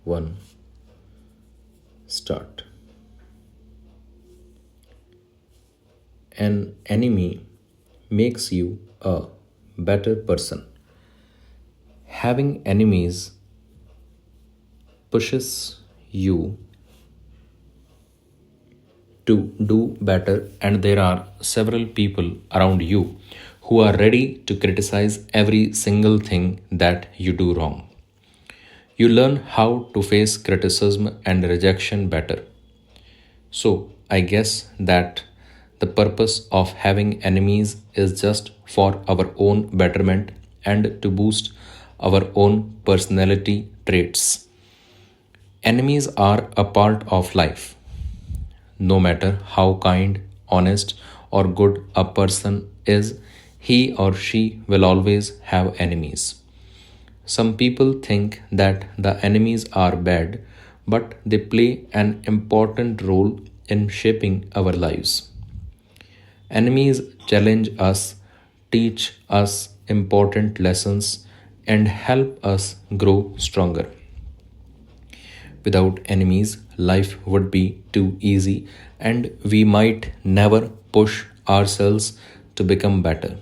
1, start. An enemy makes you a better person. Having enemies pushes you to do better, and there are several people around you who are ready to criticize every single thing that you do wrong. You learn how to face criticism and rejection better. So, I guess that the purpose of having enemies is just for our own betterment and to boost our own personality traits. Enemies are a part of life. No matter how kind, honest, or good a person is, he or she will always have enemies. Some people think that the enemies are bad, but they play an important role in shaping our lives. Enemies challenge us, teach us important lessons, and help us grow stronger. Without enemies, life would be too easy, and we might never push ourselves to become better.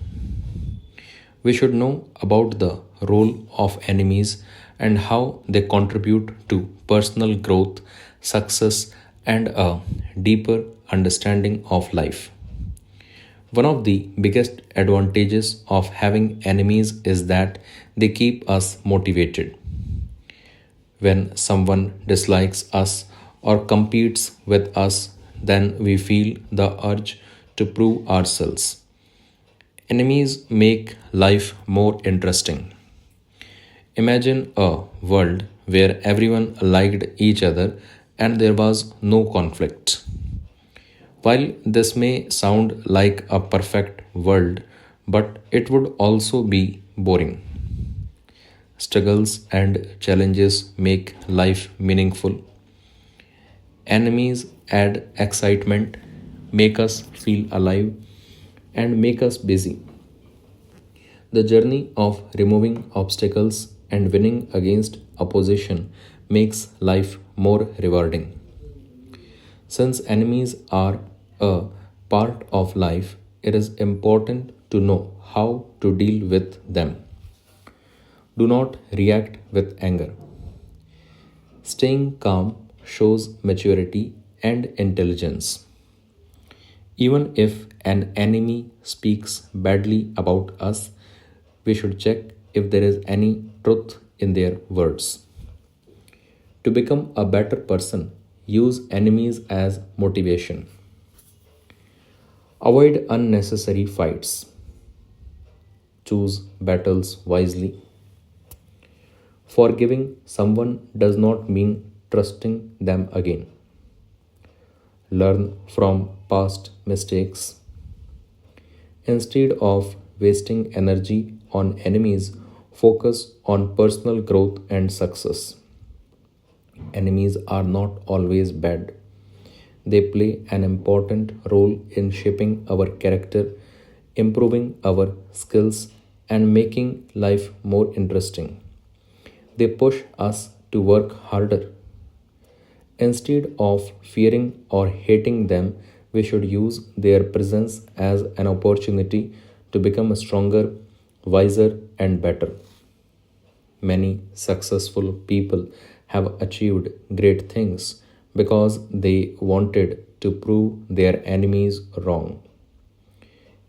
We should know about the role of enemies and how they contribute to personal growth, success, and a deeper understanding of life. One of the biggest advantages of having enemies is that they keep us motivated. When someone dislikes us or competes with us, then we feel the urge to prove ourselves. Enemies make life more interesting. Imagine a world where everyone liked each other and there was no conflict. While this may sound like a perfect world, but it would also be boring. Struggles and challenges make life meaningful. Enemies add excitement, make us feel alive, and make us busy. The journey of removing obstacles and winning against opposition makes life more rewarding. Since enemies are a part of life, it is important to know how to deal with them. Do not react with anger. Staying calm shows maturity and intelligence. Even if an enemy speaks badly about us, we should check if there is any truth in their words. To become a better person, use enemies as motivation. Avoid unnecessary fights. Choose battles wisely. Forgiving someone does not mean trusting them again. Learn from past mistakes. Instead of wasting energy on enemies, focus on personal growth and success. Enemies are not always bad. They play an important role in shaping our character, improving our skills, and making life more interesting. They push us to work harder. Instead of fearing or hating them, we should use their presence as an opportunity to become stronger, wiser, and better. Many successful people have achieved great things because they wanted to prove their enemies wrong.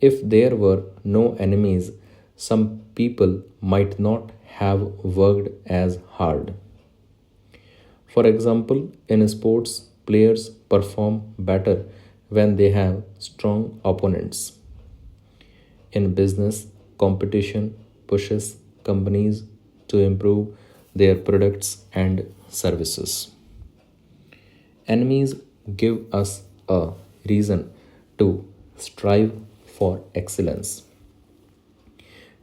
If there were no enemies, some people might not have worked as hard. For example, in sports, players perform better when they have strong opponents. In business, competition pushes companies to improve their products and services. Enemies give us a reason to strive for excellence.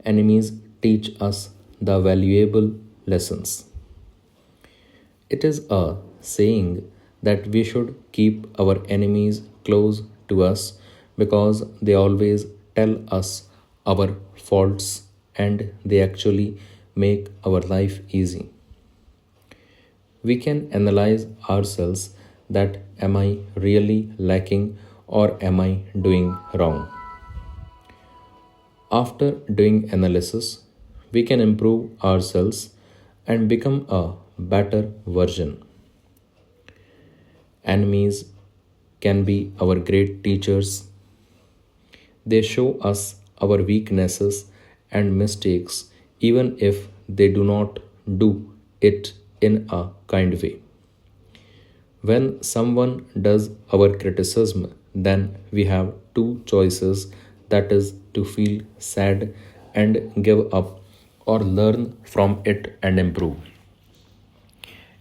Enemies teach us the valuable lessons. It is a saying that we should keep our enemies close to us because they always tell us our faults and they actually make our life easy. we can analyze ourselves that am I really lacking or am I doing wrong. After doing analysis, we can improve ourselves and become a better version. Enemies can be our great teachers. They show us our weaknesses and mistakes even if they do not do it in a kind way. When someone does our criticism, then we have two choices, that is, to feel sad and give up, or learn from it and improve.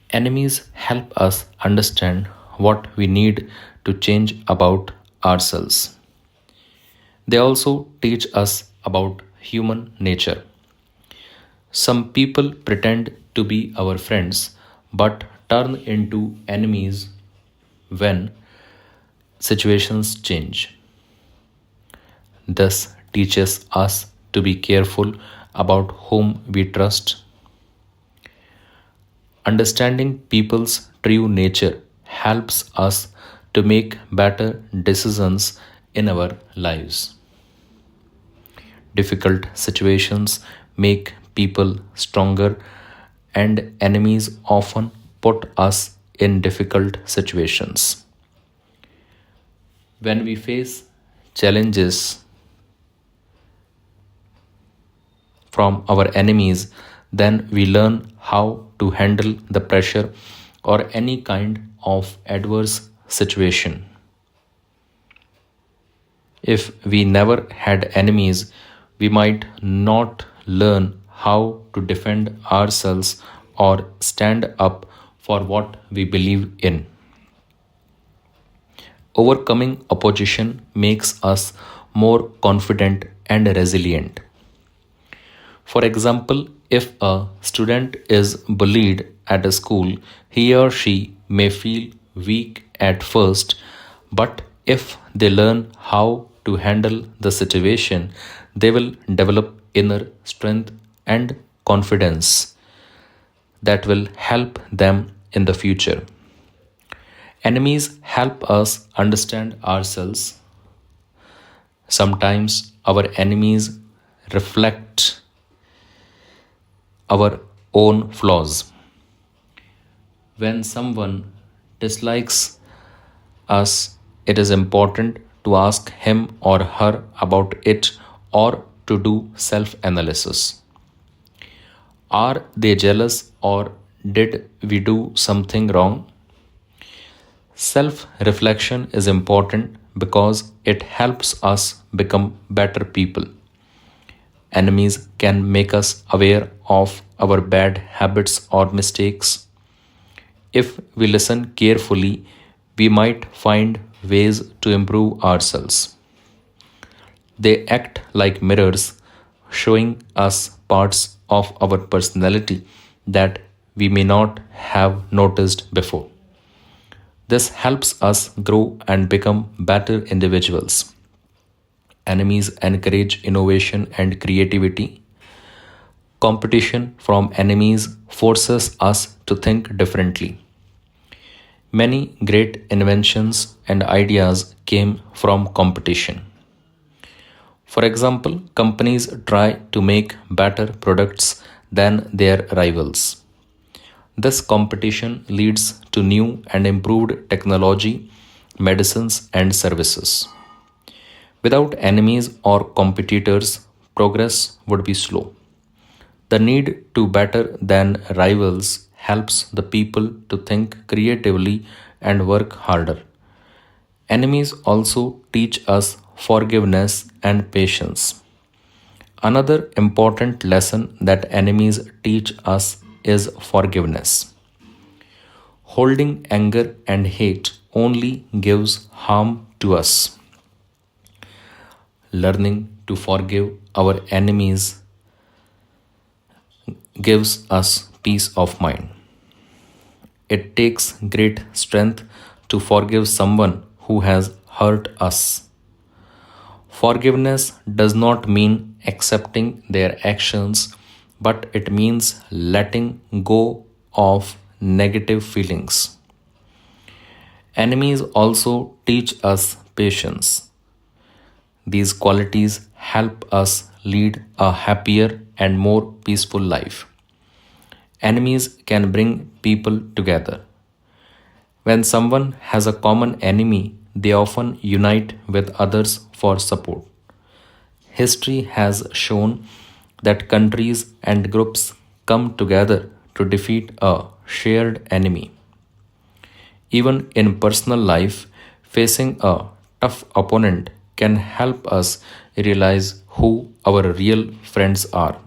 Enemies help us understand what we need to change about ourselves. They also teach us about human nature. Some people pretend to be our friends but turn into enemies when situations change. This teaches us to be careful about whom we trust. Understanding people's true nature helps us to make better decisions in our lives. Difficult situations make people stronger, and enemies often put us in difficult situations. When we face challenges from our enemies, then we learn how to handle the pressure or any kind of adverse situation. If we never had enemies, we might not learn how to defend ourselves or stand up for what we believe in. Overcoming opposition makes us more confident and resilient. For example, if a student is bullied at a school, he or she may feel weak at first, but if they learn how to handle the situation, they will develop inner strength and confidence that will help them in the future. Enemies help us understand ourselves. Sometimes our enemies reflect our own flaws. When someone dislikes us, it is important to ask him or her about it or to do self analysis. Are they jealous or did we do something wrong? Self reflection is important because it helps us become better people. Enemies can make us aware of our bad habits or mistakes. If we listen carefully, we might find ways to improve ourselves. They act like mirrors, showing us parts of our personality that we may not have noticed before. This helps us grow and become better individuals. Enemies encourage innovation and creativity. Competition from enemies forces us to think differently. Many great inventions and ideas came from competition. For example, companies try to make better products than their rivals. This competition leads to new and improved technology, medicines, and services. Without enemies or competitors, progress would be slow. The need to better than rivals helps the people to think creatively and work harder. Enemies also teach us forgiveness and patience. Another important lesson that enemies teach us is forgiveness. Holding anger and hate only gives harm to us. Learning to forgive our enemies gives us peace of mind. It takes great strength to forgive someone who has hurt us. Forgiveness does not mean accepting their actions, but it means letting go of negative feelings. Enemies also teach us patience. These qualities help us lead a happier and more peaceful life. Enemies can bring people together. When someone has a common enemy, they often unite with others for support. History has shown that countries and groups come together to defeat a shared enemy. Even in personal life, facing a tough opponent can help us realize who our real friends are.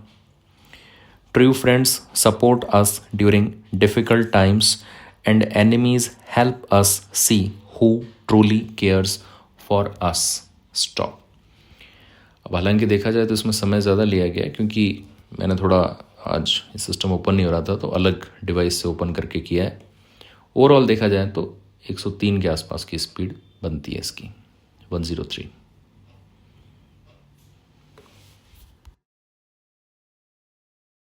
True friends support us during difficult times, and enemies help us see who truly cares for us. Stop. अब हालांकि देखा जाए तो इसमें समय ज़्यादा लिया गया है क्योंकि मैंने थोड़ा आज सिस्टम ओपन नहीं हो रहा था तो अलग डिवाइस से ओपन करके किया है. ओवरऑल देखा जाए तो 103 के आसपास की स्पीड बनती है इसकी. 103.